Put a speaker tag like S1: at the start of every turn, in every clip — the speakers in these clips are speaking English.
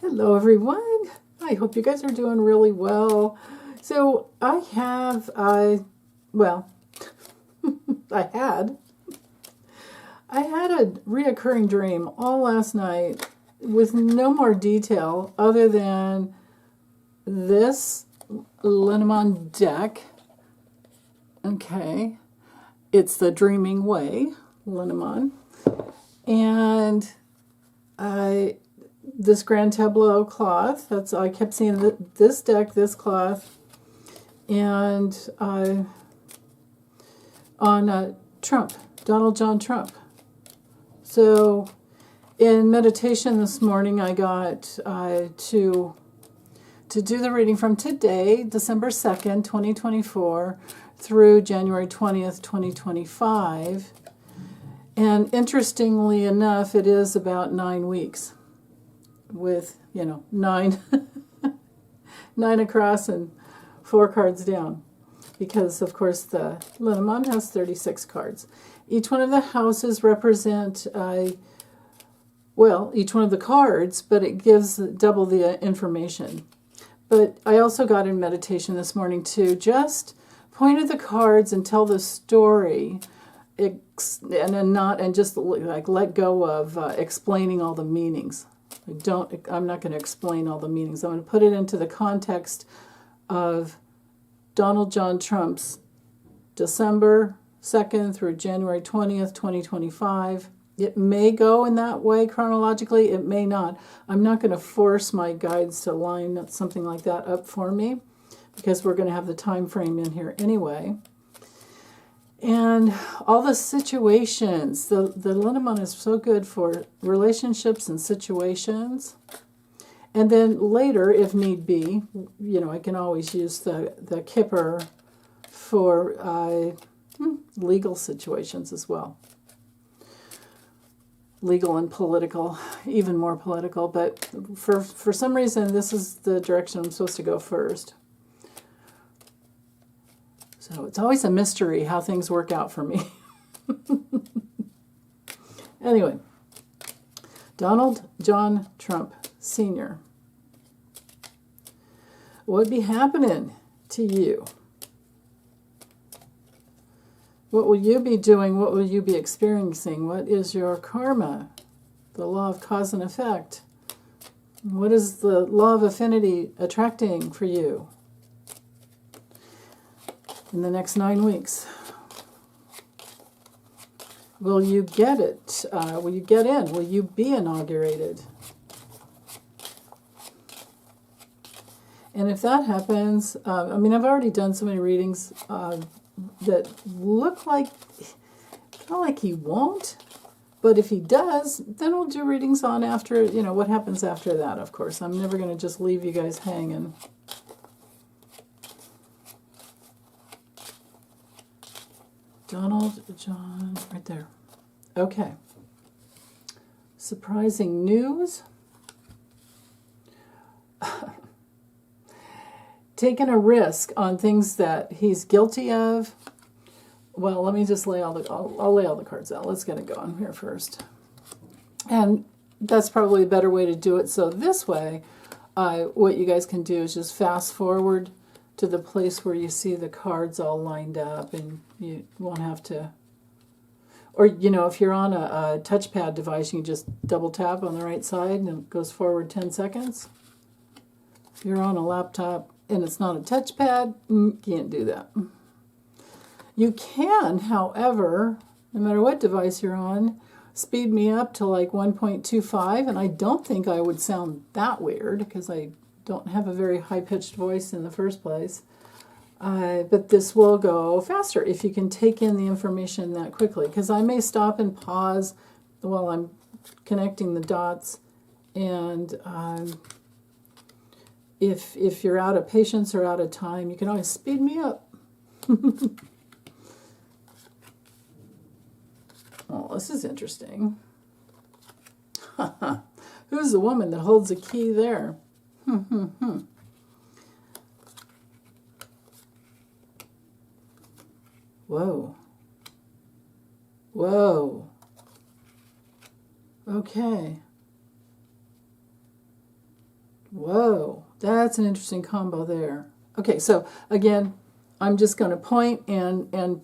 S1: Hello everyone. I hope you guys are doing really well. So I have, well, I had a reoccurring dream all last night with no more detail other than this Lenormand deck. Okay, it's the Dreaming Way, Lenormand, and this Grand Tableau cloth. I kept seeing this deck, this cloth, and on Trump, Donald John Trump. So in meditation this morning, I got to do the reading from today, December 2nd, 2024, through January 20th, 2025. And interestingly enough, it is about 9 weeks with, nine across and 4 cards down. Because, of course, the Lenormand has 36 cards. Each one of the houses represent, each one of the cards, but it gives double the information. But I also got in meditation this morning to just point at the cards and tell the story, and just like let go of explaining all the meanings. I'm not going to explain all the meanings. I'm going to put it into the context of Donald John Trump's December 2nd through January 20th, 2025. It may go in that way chronologically. It may not. I'm not going to force my guides to line something like that up for me because we're going to have the time frame in here anyway. And all the situations, the Lenormand is so good for relationships and situations. And then later, if need be, I can always use the Kipper for legal situations as well. Legal and political, even more political. But for some reason, this is the direction I'm supposed to go first. So it's always a mystery how things work out for me. Anyway, Donald John Trump Sr. What would be happening to you? What will you be doing? What will you be experiencing? What is your karma? The law of cause and effect. What is the law of affinity attracting for you in the next 9 weeks? Will you get it? Will you get in? Will you be inaugurated? And if that happens, I've already done so many readings that look like, kind of like he won't. But if he does, then we'll do readings on after, what happens after that, of course. I'm never going to just leave you guys hanging. Donald John, right there. Okay. Surprising news. Taking a risk on things that he's guilty of. Well, let me just lay I'll lay all the cards out. Let's get it going here first. And that's probably a better way to do it. So this way, what you guys can do is just fast forward to the place where you see the cards all lined up, and you won't have to, or if you're on a touchpad device, you can just double tap on the right side and it goes forward 10 seconds. If you're on a laptop and it's not a touchpad, you can't do that. You can, however, no matter what device you're on, speed me up to like 1.25, and I don't think I would sound that weird because I don't have a very high-pitched voice in the first place. But this will go faster if you can take in the information that quickly, because I may stop and pause while I'm connecting the dots, and if you're out of patience or out of time, you can always speed me up. Oh, this is interesting. Who's the woman that holds the key there? Whoa. Whoa. Okay. Whoa, that's an interesting combo there. Okay, so again, I'm just going to point and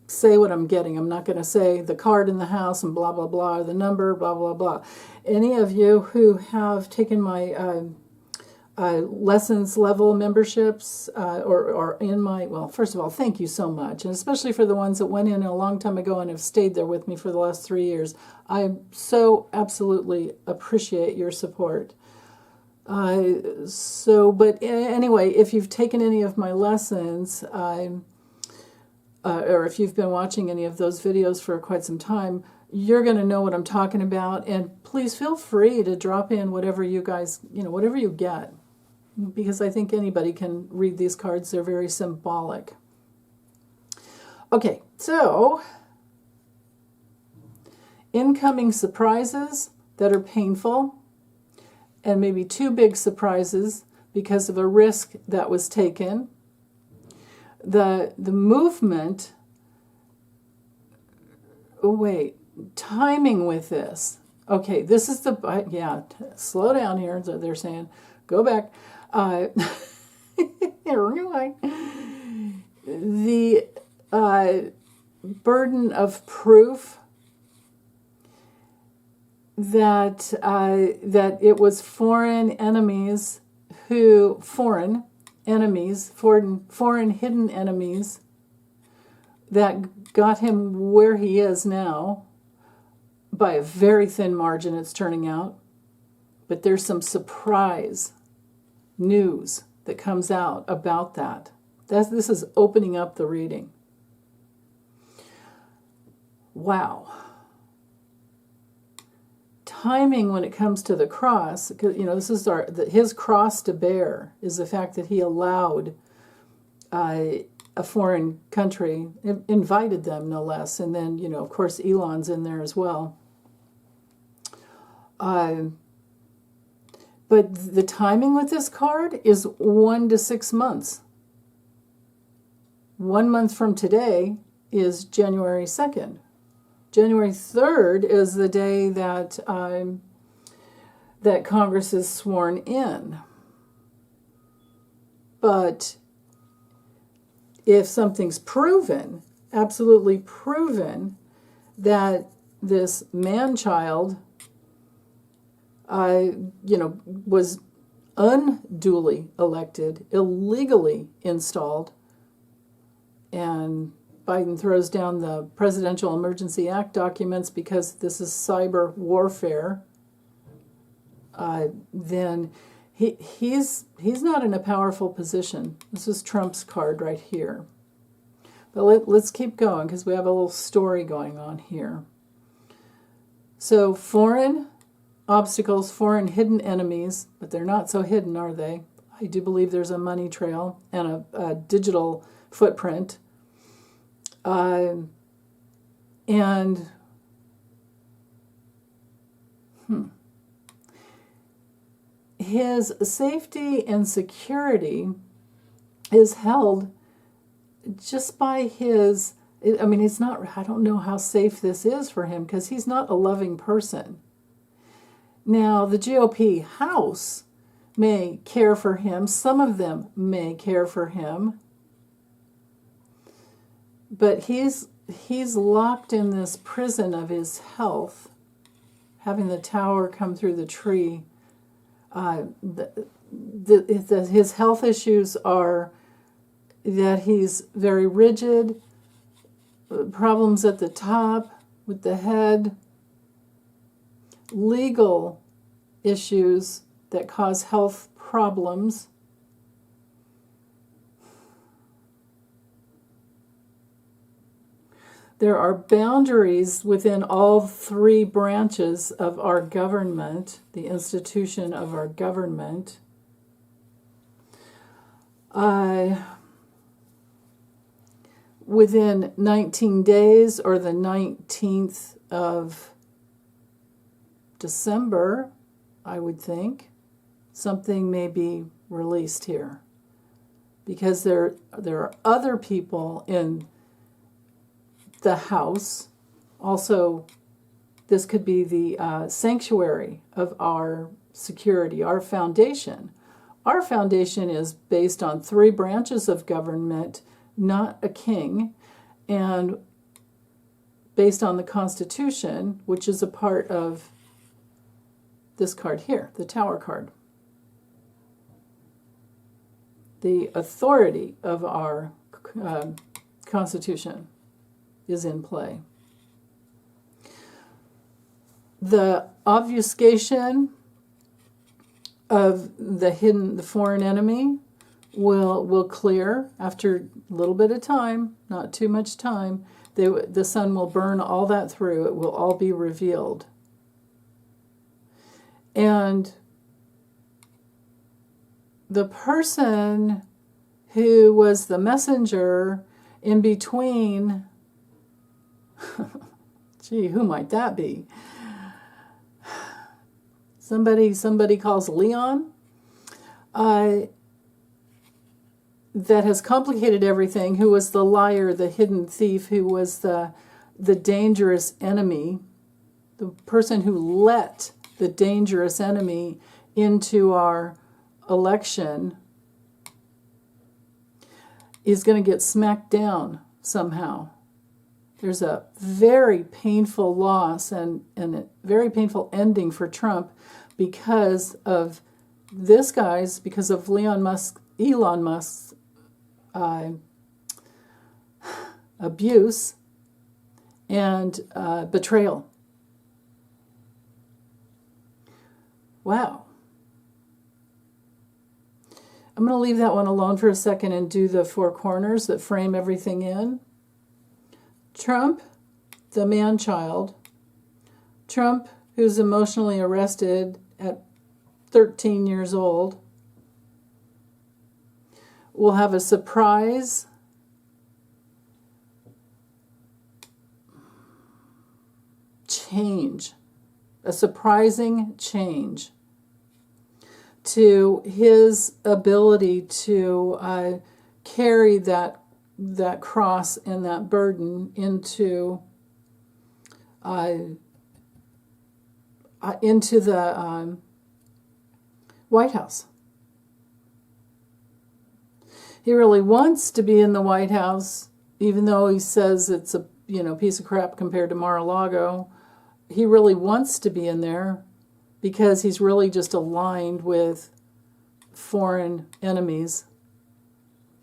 S1: say what I'm getting. I'm not going to say the card in the house and blah, blah, blah, or the number, blah, blah, blah. Any of you who have taken my lessons level memberships or in my, well, first of all, thank you so much. And especially for the ones that went in a long time ago and have stayed there with me for the last 3 years. I so absolutely appreciate your support. But anyway, if you've taken any of my lessons, or if you've been watching any of those videos for quite some time, you're going to know what I'm talking about. And please feel free to drop in whatever you guys, whatever you get, because I think anybody can read these cards. They're very symbolic. Okay, so incoming surprises that are painful, and maybe 2 big surprises because of a risk that was taken. The movement, timing with this. Okay, this is slow down here, so they're saying, go back. The burden of proof that it was foreign hidden enemies that got him where he is now, by a very thin margin, it's turning out. But there's some surprise news that comes out about that. This is opening up the reading. Wow. Timing when it comes to the cross, because this is his cross to bear is the fact that he allowed a foreign country, invited them no less, and then of course Elon's in there as well. But the timing with this card is 1 to 6 months. 1 month from today is January 2nd. January 3rd is the day that that Congress is sworn in. But if something's proven, absolutely proven, that this man-child, was unduly elected, illegally installed, and Biden throws down the Presidential Emergency Act documents because this is cyber warfare, then he's not in a powerful position. This is Trump's card right here. But let's keep going because we have a little story going on here. So foreign obstacles, foreign hidden enemies, but they're not so hidden, are they? I do believe there's a money trail and a digital footprint. His safety and security is held just by his, it's not, I don't know how safe this is for him because he's not a loving person. Now, the GOP House may care for him. Some of them may care for him. But he's locked in this prison of his health, having the tower come through the tree. His health issues are that he's very rigid, problems at the top with the head, legal issues that cause health problems. There are boundaries within all 3 branches of our government, the institution of our government. Within 19 days or the 19th of December, I would think, something may be released here. Because there are other people in the house. Also, this could be the sanctuary of our security, our foundation. Our foundation is based on 3 branches of government, not a king, and based on the Constitution, which is a part of this card here, the Tower card. The authority of our Constitution is in play. The obfuscation of the foreign enemy will clear after a little bit of time, not too much time. The sun will burn all that through. It will all be revealed. And the person who was the messenger in between, gee, who might that be? Somebody calls Leon, that has complicated everything, who was the liar, the hidden thief, who was the dangerous enemy, the person who let the dangerous enemy into our election, is going to get smacked down somehow. There's a very painful loss and a very painful ending for Trump because of because of Elon Musk's abuse and betrayal. Wow. I'm going to leave that one alone for a second and do the 4 corners that frame everything in. Trump, the man-child. Trump, who's emotionally arrested at 13 years old, will have a surprise change, a surprising change to his ability to carry that cross and that burden into the White House. He really wants to be in the White House, even though he says it's a piece of crap compared to Mar-a-Lago. He really wants to be in there because he's really just aligned with foreign enemies.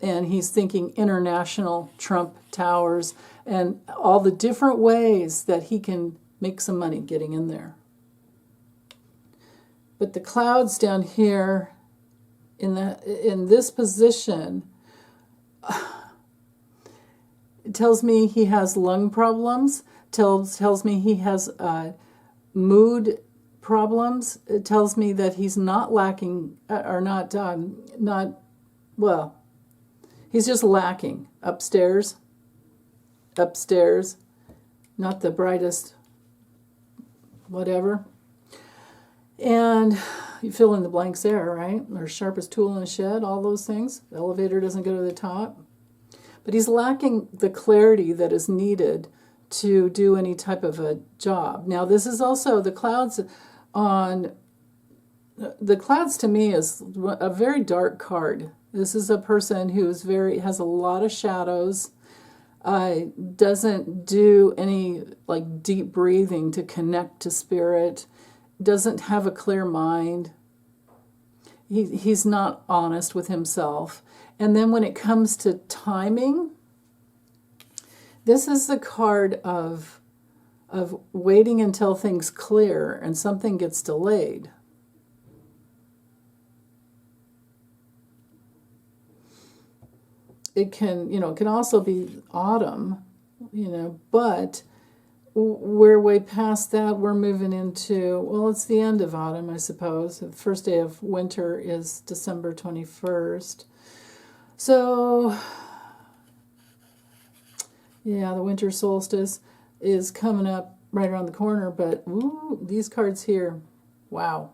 S1: And he's thinking international Trump towers and all the different ways that he can make some money getting in there. But the clouds down here in this position, it tells me he has lung problems, tells me he has mood problems. It tells me that he's not lacking, he's just lacking upstairs, not the brightest whatever. And you fill in the blanks there, right? Or sharpest tool in the shed, all those things. The elevator doesn't go to the top. But he's lacking the clarity that is needed to do any type of a job. Now, this is also the clouds to me is a very dark card. This is a person who is has a lot of shadows, doesn't do any deep breathing to connect to spirit, doesn't have a clear mind. He's not honest with himself. And then when it comes to timing, this is the card of waiting until things clear and something gets delayed. It can also be autumn, but we're way past that. We're moving into, it's the end of autumn, I suppose. The first day of winter is December 21st. So, yeah, the winter solstice is coming up right around the corner, but these cards here, wow.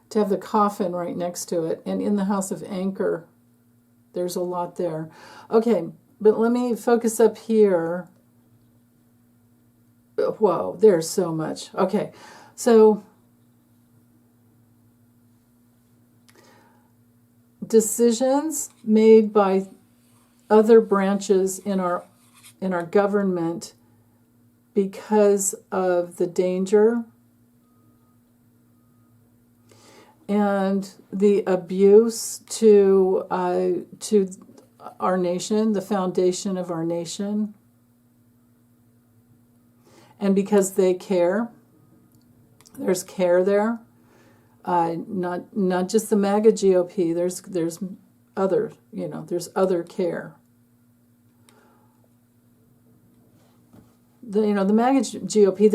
S1: To have the coffin right next to it, and in the house of anchor, there's a lot there. Okay, but let me focus up here. Whoa, there's so much. Okay, so decisions made by other branches in our government because of the danger and the abuse to our nation, the foundation of our nation, and because they care. There's care there. Not just the MAGA GOP. There's other, there's other care. The MAGA GOP,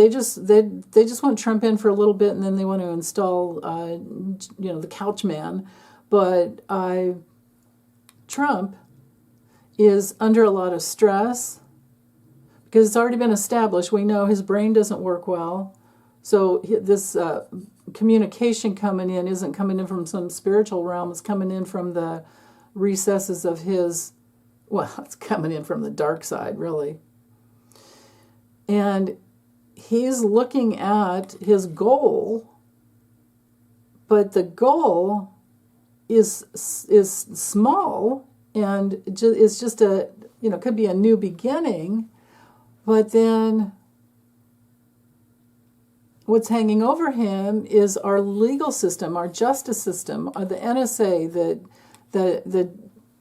S1: they just want Trump in for a little bit, and then they want to install the couch man. But Trump is under a lot of stress because it's already been established. We know his brain doesn't work well. So this communication coming in isn't coming in from some spiritual realm. It's coming in from the recesses of his, it's coming in from the dark side, really. And he's looking at his goal, but the goal is small, and it's just could be a new beginning, but then what's hanging over him is our legal system, our justice system, the NSA, the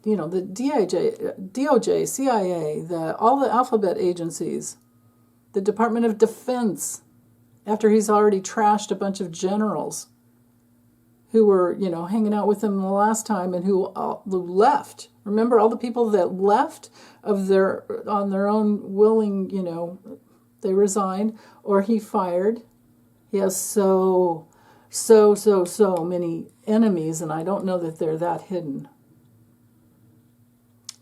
S1: DOJ, CIA, all the alphabet agencies, the Department of Defense, after he's already trashed a bunch of generals who were, hanging out with him the last time and who left. Remember all the people that left on their own willing, they resigned or he fired. He has so many enemies, and I don't know that they're that hidden.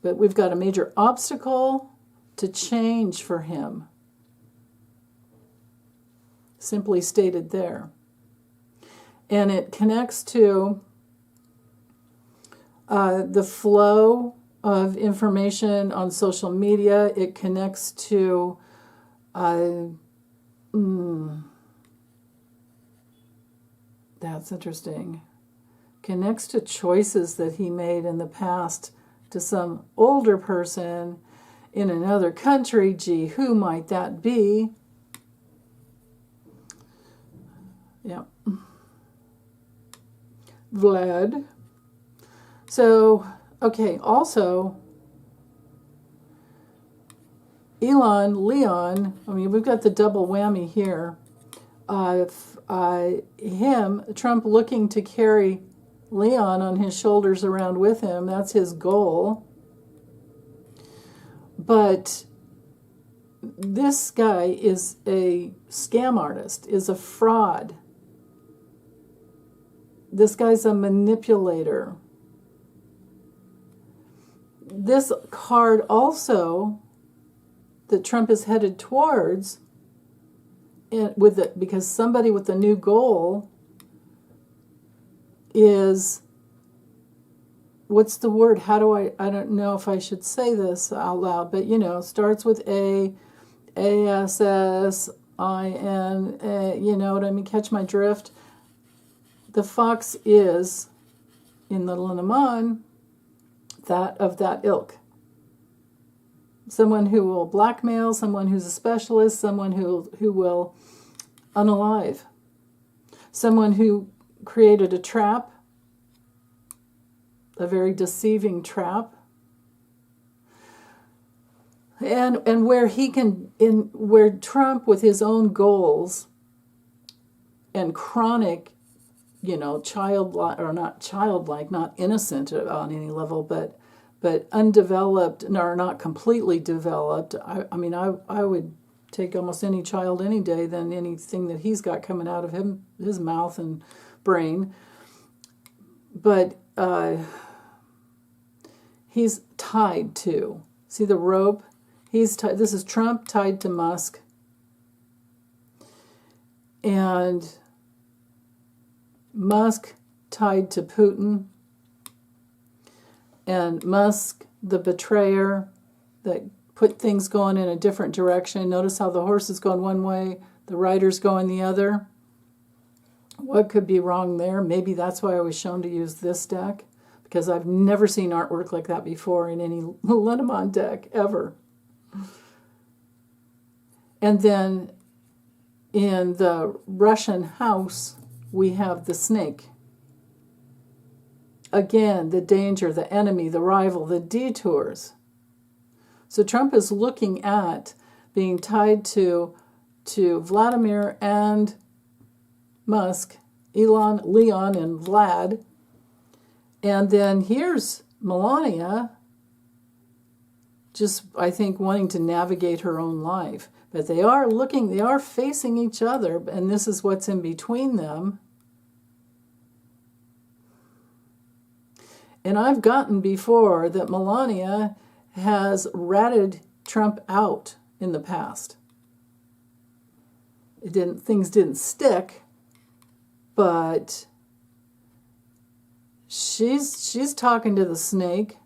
S1: But we've got a major obstacle to change for him. Simply stated there. And it connects to the flow of information on social media. It connects to that's interesting. Connects to choices that he made in the past to some older person in another country. Gee, who might that be? Yeah. Vlad. So, okay, also, Leon, we've got the double whammy here. Trump looking to carry Leon on his shoulders around with him, that's his goal. But this guy is a scam artist, is a fraud. This guy's a manipulator. This card also that Trump is headed towards, because somebody with a new goal is, what's the word? I don't know if I should say this out loud, but starts with A-S-S-I-N, you know what I mean? Catch my drift. The fox is, in the Lenormand, that of that ilk. Someone who will blackmail, someone who's a specialist, someone who will unalive, someone who created a trap, a very deceiving trap, and where Trump with his own goals and chronic, childlike, or not childlike, not innocent on any level, but undeveloped or not completely developed. I would take almost any child any day than anything that he's got coming out of his mouth and brain. But he's tied to, see the rope? This is Trump tied to Musk. And Musk tied to Putin. And Musk, the betrayer that put things going in a different direction. Notice how the horse is going one way, the rider's going the other. What could be wrong there? Maybe that's why I was shown to use this deck, because I've never seen artwork like that before in any Lenormand deck, ever. And then in the Russian house, we have the snake. Again, the danger, the enemy, the rival, the detours. So Trump is looking at being tied to Vladimir and Musk, Elon, Leon, and Vlad. And then here's Melania, just, I think, wanting to navigate her own life. But they are facing each other, and this is what's in between them. And I've gotten before that Melania has ratted Trump out in the past. Things didn't stick, but she's talking to the snake.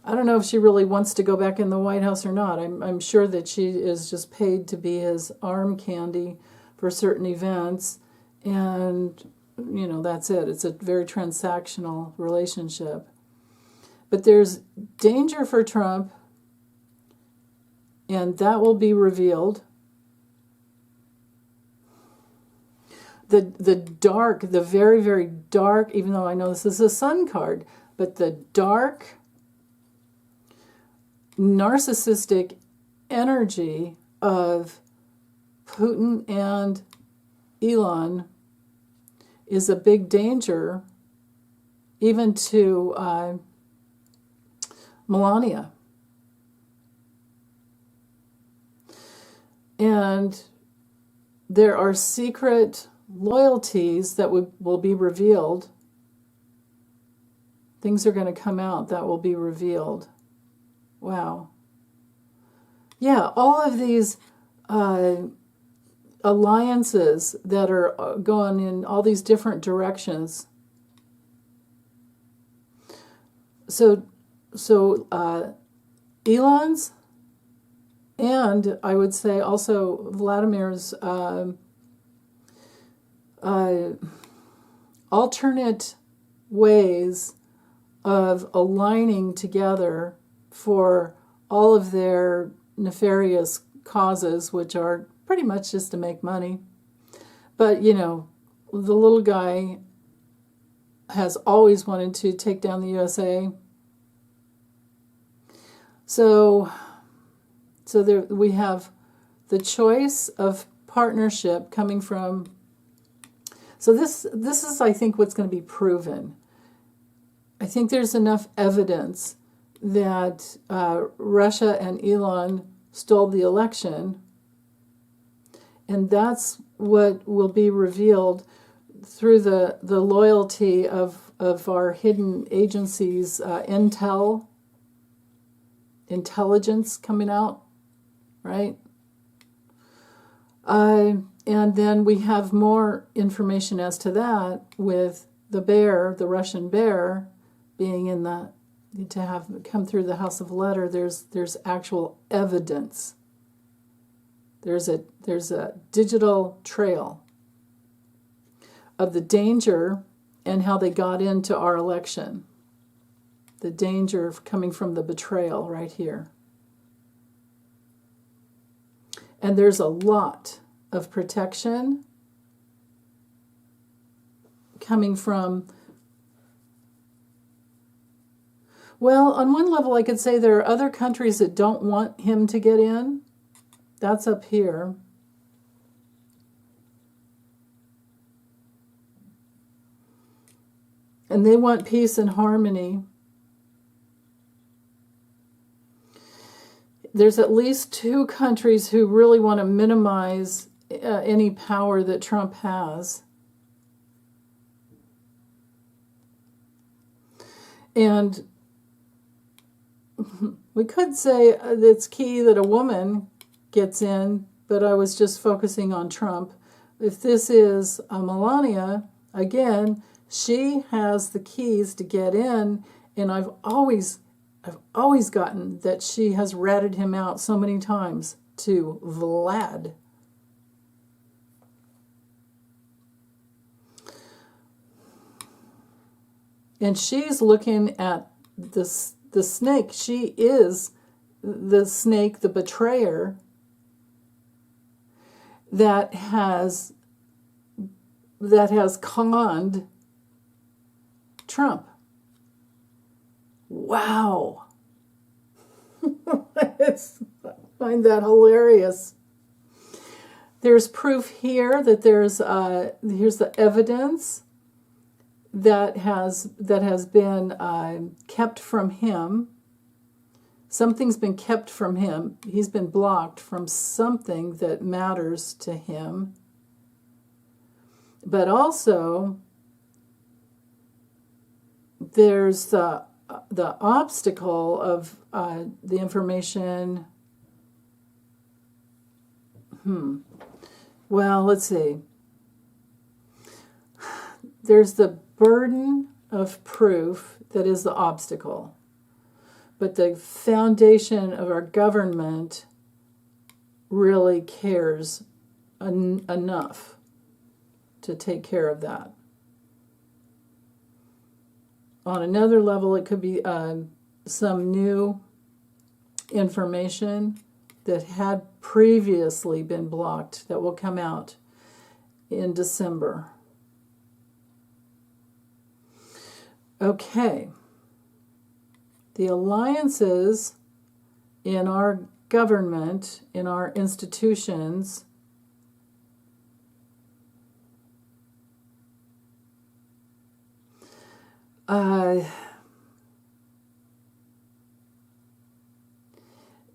S1: I don't know if she really wants to go back in the White House or not. I'm sure that she is just paid to be his arm candy for certain events, and that's it. It's a very transactional relationship. But there's danger for Trump, and that will be revealed. The dark, the very, very dark, even though I know this is a sun card, but the dark, narcissistic energy of Putin and Elon is a big danger, even to Melania. And there are secret loyalties that will be revealed. Things are going to come out that will be revealed. Wow. Yeah, all of these alliances that are going in all these different directions. So Elon's, and I would say also Vladimir's alternate ways of aligning together for all of their nefarious causes, which are pretty much just to make money. But, the little guy has always wanted to take down the USA. So there we have the choice of partnership coming from. So this is, I think, what's going to be proven. I think there's enough evidence that Russia and Elon stole the election, and that's what will be revealed through the loyalty of our hidden agencies, intelligence coming out, right? And then we have more information as to that with the bear, the Russian bear, being in to have come through the House of Letter. There's actual evidence. There's a digital trail of the danger and how they got into our election. The danger coming from the betrayal right here. And there's a lot of protection coming from. Well, on one level, I could say there are other countries that don't want him to get in. That's up here. And they want peace and harmony. There's at least 2 countries who really want to minimize any power that Trump has. And we could say it's key that a woman gets in, but I was just focusing on Trump. If this is Melania, again, she has the keys to get in, and I've always gotten that she has ratted him out so many times to Vlad. And she's looking at the snake. She is the snake, the betrayer, that has conned Trump. Wow. I find that hilarious. There's proof here that here's the evidence that has been kept from him. Something's been kept from him. He's been blocked from something that matters to him. But also, there's the obstacle of the information. Well, let's see. There's the burden of proof that is the obstacle. But the foundation of our government really cares enough to take care of that. On another level, it could be some new information that had previously been blocked that will come out in December. Okay. The alliances in our government, in our institutions,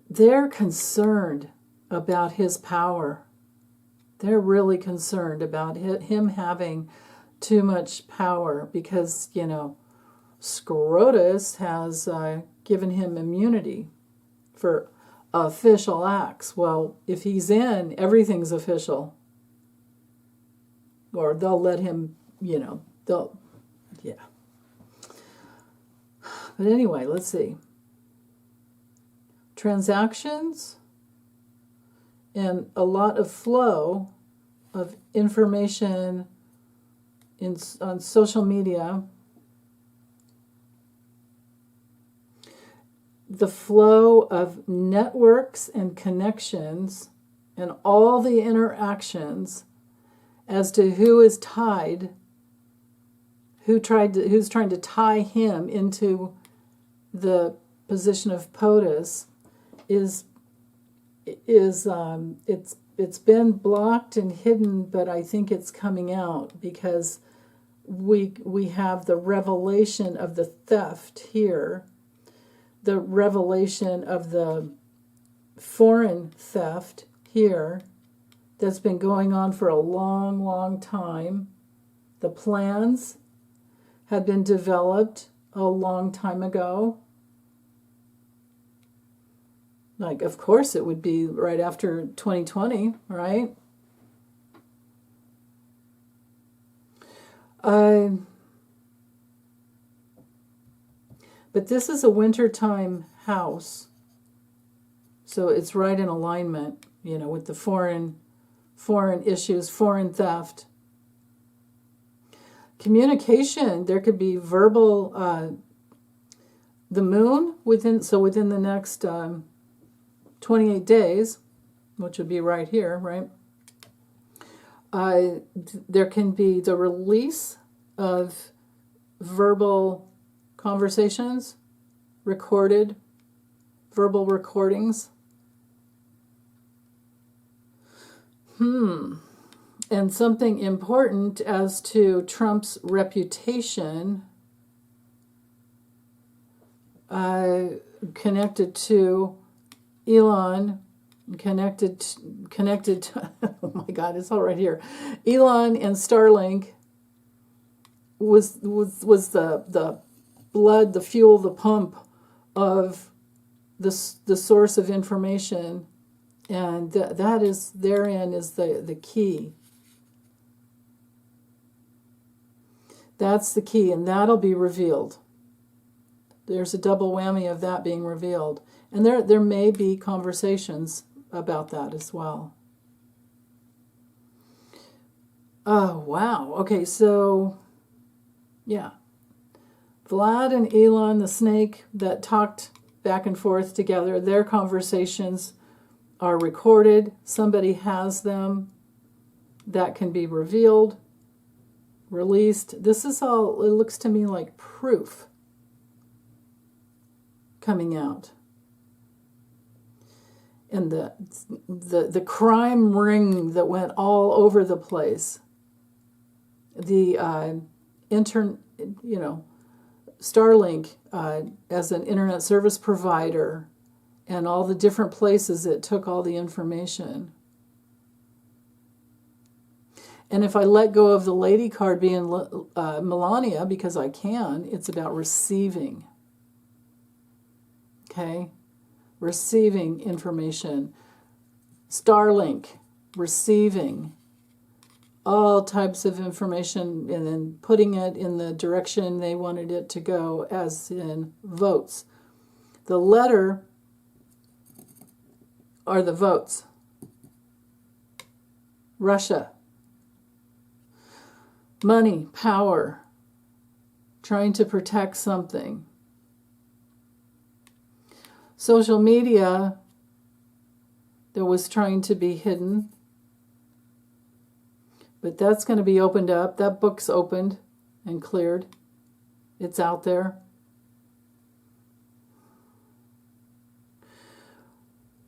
S1: they're concerned about his power. They're really concerned about him having too much power because, Scrotus has given him immunity for official acts. Well, if he's in, everything's official. Or they'll let him, yeah. But anyway, let's see. Transactions and a lot of flow of information on social media. The flow of networks and connections and all the interactions as to who is tied, who's trying to tie him into the position of POTUS it's been blocked and hidden, but I think it's coming out because we have the revelation of the theft here, the revelation of the foreign theft here that's been going on for a long, long time. The plans had been developed a long time ago. Like, of course, it would be right after 2020, right? But this is a wintertime house, so it's right in alignment, with the foreign issues, foreign theft. Communication, there could be verbal, the moon within the next 28 days, which would be right here, right? There can be the release of verbal conversations, recorded verbal recordings. And something important as to Trump's reputation connected to Elon, connected to, oh my God, it's all right here. Elon and Starlink was the blood, the fuel, the pump of the source of information, and that is therein is the key. That's the key, and that'll be revealed. There's a double whammy of that being revealed. And there may be conversations about that as well. Oh, wow. Okay, so, yeah. Vlad and Elon, the snake that talked back and forth together, their conversations are recorded. Somebody has them. That can be revealed, released. This is all, it looks to me like proof coming out. And the crime ring that went all over the place. The Starlink as an internet service provider, and all the different places it took all the information. And if I let go of the lady card being Melania, because I can, it's about receiving. Okay? Receiving information. Starlink, receiving all types of information and then putting it in the direction they wanted it to go, as in votes. The letter are the votes. Russia. Money, power, trying to protect something. Social media that was trying to be hidden. But that's going to be opened up. That book's opened and cleared. It's out there.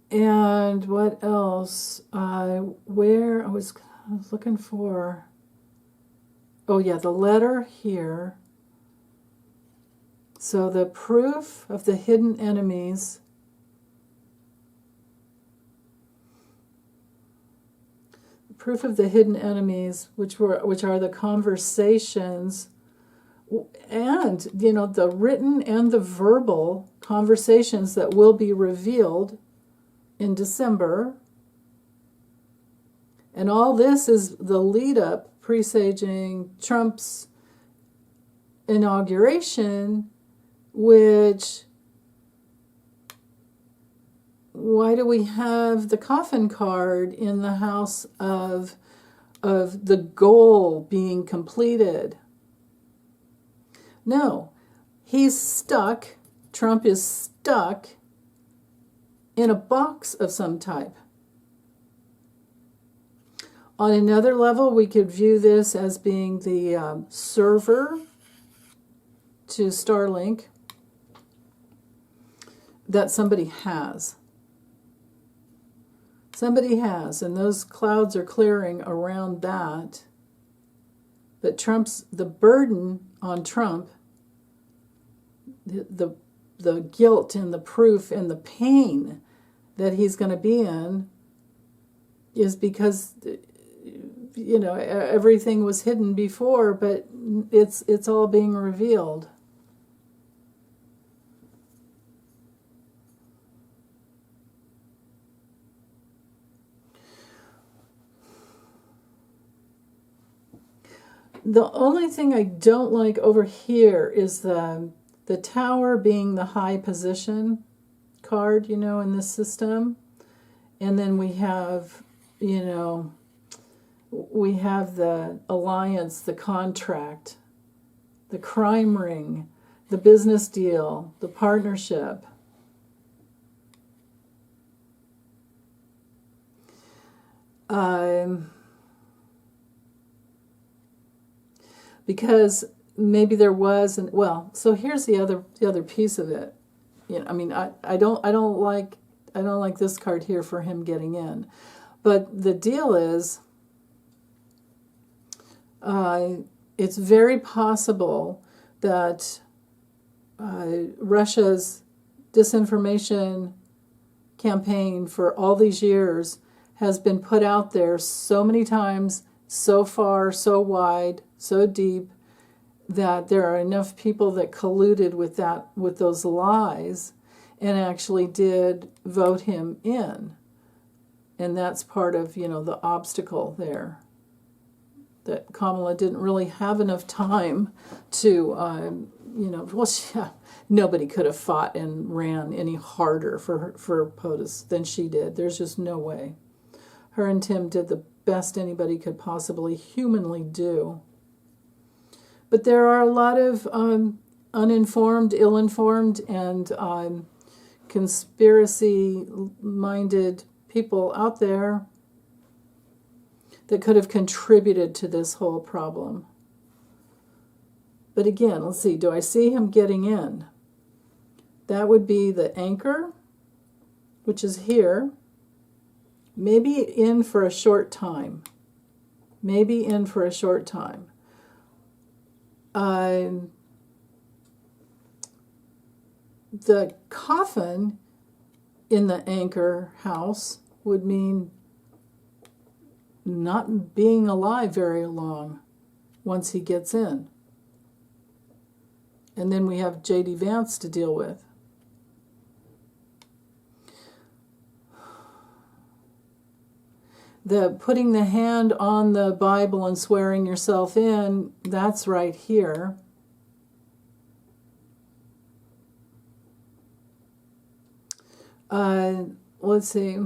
S1: And what else? Where I was looking for... Oh yeah, the letter here. So the proof of the hidden enemies. Proof of the hidden enemies, which are the conversations, and the written and the verbal conversations that will be revealed in December. And all this is the lead up, presaging Trump's inauguration, which, why do we have the coffin card in the house of the goal being completed? No, he's stuck, Trump is stuck in a box of some type. On another level, we could view this as being the server to Starlink that somebody has. Somebody has, and those clouds are clearing around that. But the burden on Trump, the guilt and the proof and the pain that he's going to be in is because everything was hidden before, but it's all being revealed. The only thing I don't like over here is the tower being the high position card, in this system. And then we have, we have the alliance, the contract, the crime ring, the business deal, the partnership. Because maybe there was, so here's the other piece of it. I don't like this card here for him getting in, but the deal is, it's very possible that Russia's disinformation campaign for all these years has been put out there so many times, so far, so wide, so deep, that there are enough people that colluded with those lies and actually did vote him in. And that's part of, the obstacle there. That Kamala didn't really have enough time to, nobody could have fought and ran any harder for POTUS than she did. There's just no way. Her and Tim did the best anybody could possibly humanly do. But there are a lot of uninformed, ill-informed, and conspiracy-minded people out there that could have contributed to this whole problem. But again, let's see, do I see him getting in? That would be the anchor, which is here. Maybe in for a short time. Maybe in for a short time. The coffin in the anchor house would mean not being alive very long once he gets in. And then we have J.D. Vance to deal with. The putting the hand on the Bible and swearing yourself in, that's right here. Let's see.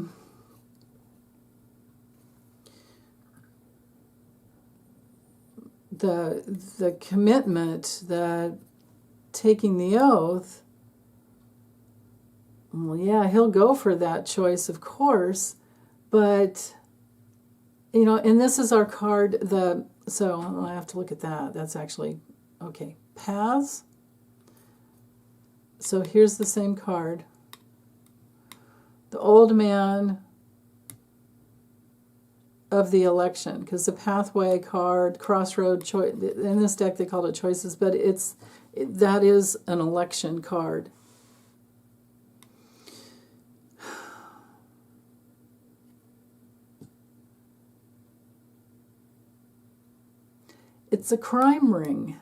S1: The commitment, the taking the oath, well, yeah, he'll go for that choice, of course, but, you know, and this is our card, so I have to look at that. That's actually, okay, paths. So here's the same card. The old man of the election, because the pathway card, crossroad choice, in this deck they called it choices, but that is an election card. It's a crime ring.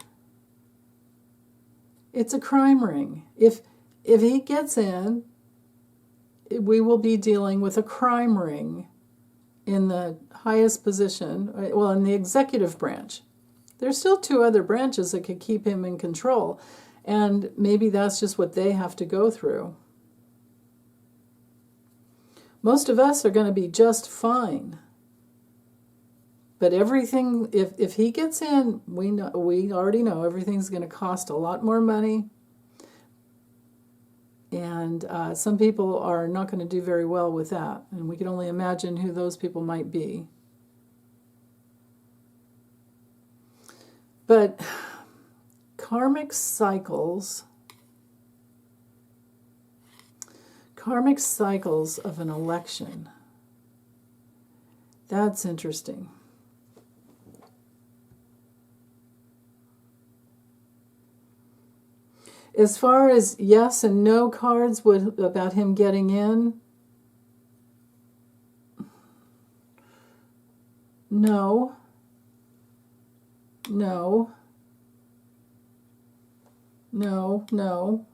S1: It's a crime ring. If he gets in, we will be dealing with a crime ring in the highest position, well, in the executive branch. There's still 2 other branches that could keep him in control, and maybe that's just what they have to go through. Most of us are going to be just fine. But everything, if he gets in, we already know everything's going to cost a lot more money. And some people are not going to do very well with that. And we can only imagine who those people might be. But karmic cycles of an election, that's interesting. As far as yes and no cards about him getting in, no, no, no, no.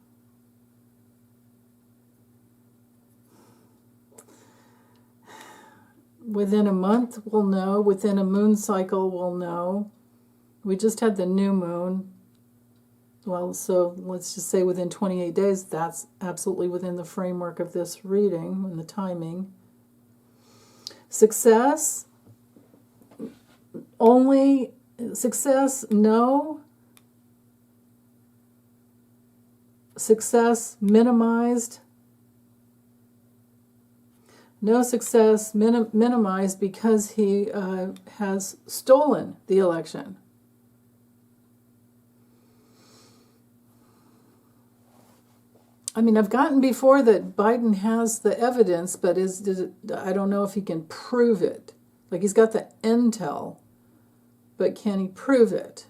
S1: Within a month, we'll know. Within a moon cycle, we'll know. We just had the new moon. Well, so let's just say within 28 days, that's absolutely within the framework of this reading and the timing. Success, only success, no. Success minimized. No success minimized because he has stolen the election. I mean, I've gotten before that Biden has the evidence, but I don't know if he can prove it. Like, he's got the intel, but can he prove it?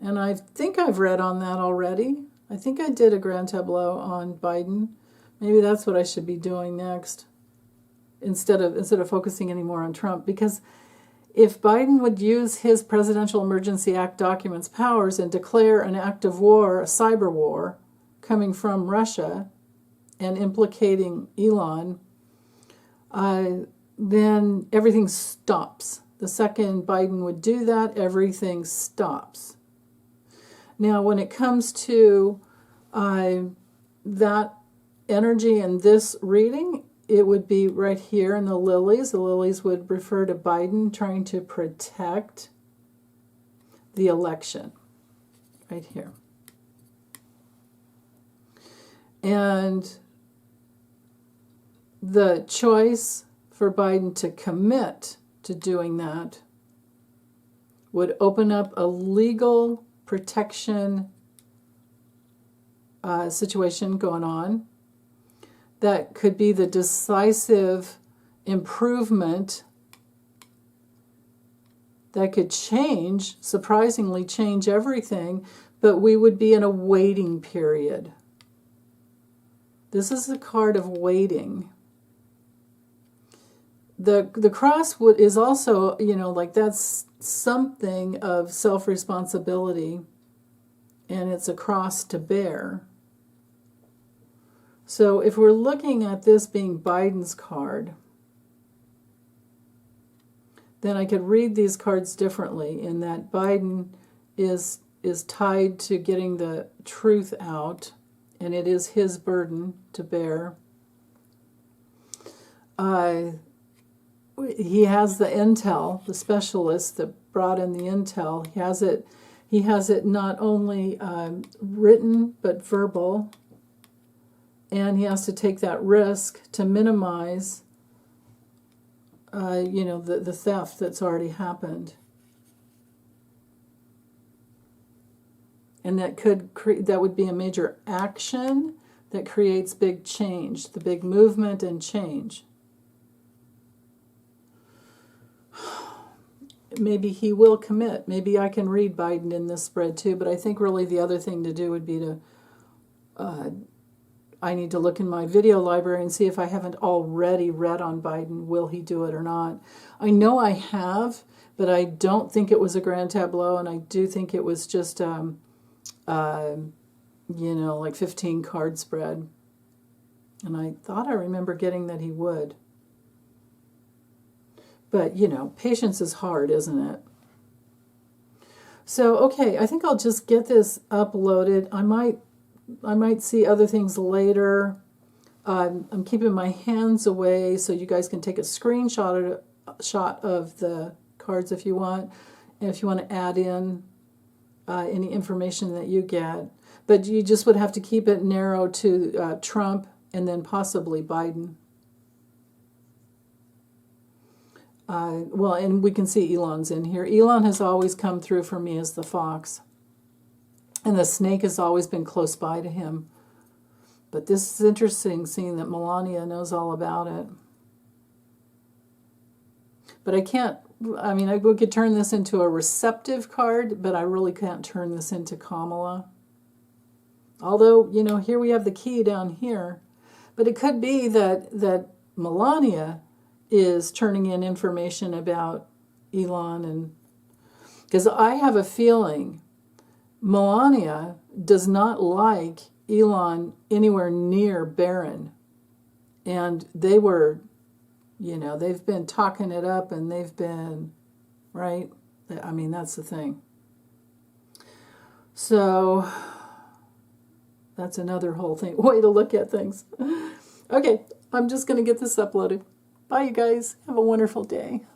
S1: And I think I've read on that already. I think I did a grand tableau on Biden. Maybe that's what I should be doing next, instead of focusing anymore on Trump. Because if Biden would use his Presidential Emergency Act documents powers and declare an act of war, a cyber war, coming from Russia and implicating Elon, then everything stops. The second Biden would do that, everything stops. Now, when it comes to that energy in this reading, it would be right here in the lilies. The lilies would refer to Biden trying to protect the election, right here. And the choice for Biden to commit to doing that would open up a legal protection situation going on that could be the decisive improvement that could surprisingly change everything, but we would be in a waiting period. This is a card of waiting. The cross is also, like that's something of self-responsibility, and it's a cross to bear. So if we're looking at this being Biden's card, then I could read these cards differently in that Biden is tied to getting the truth out, and it is his burden to bear. He has the intel, the specialist that brought in the intel. He has it not only written but verbal, and he has to take that risk to minimize, the theft that's already happened. And that would be a major action that creates big change, the big movement and change. Maybe he will commit. Maybe I can read Biden in this spread too, but I think really the other thing to do would be to, I need to look in my video library and see if I haven't already read on Biden. Will he do it or not? I know I have, but I don't think it was a grand tableau, and I do think it was just, like 15 card spread. And I thought I remember getting that he would. But, patience is hard, isn't it? So, okay, I think I'll just get this uploaded. I might see other things later. I'm keeping my hands away so you guys can take a screenshot of the cards if you want. And if you want to add in any information that you get. But you just would have to keep it narrow to Trump and then possibly Biden. And we can see Elon's in here. Elon has always come through for me as the fox. And the snake has always been close by to him. But this is interesting, seeing that Melania knows all about it. But I could turn this into a receptive card, but I really can't turn this into Kamala. Although, here we have the key down here. But it could be that Melania is turning in information about Elon, and because I have a feeling Melania does not like Elon anywhere near Barron, and they were, they've been talking it up, and they've been, right? That's the thing. So that's another whole thing, way to look at things. Okay, I'm just going to get this uploaded. Bye, you guys. Have a wonderful day.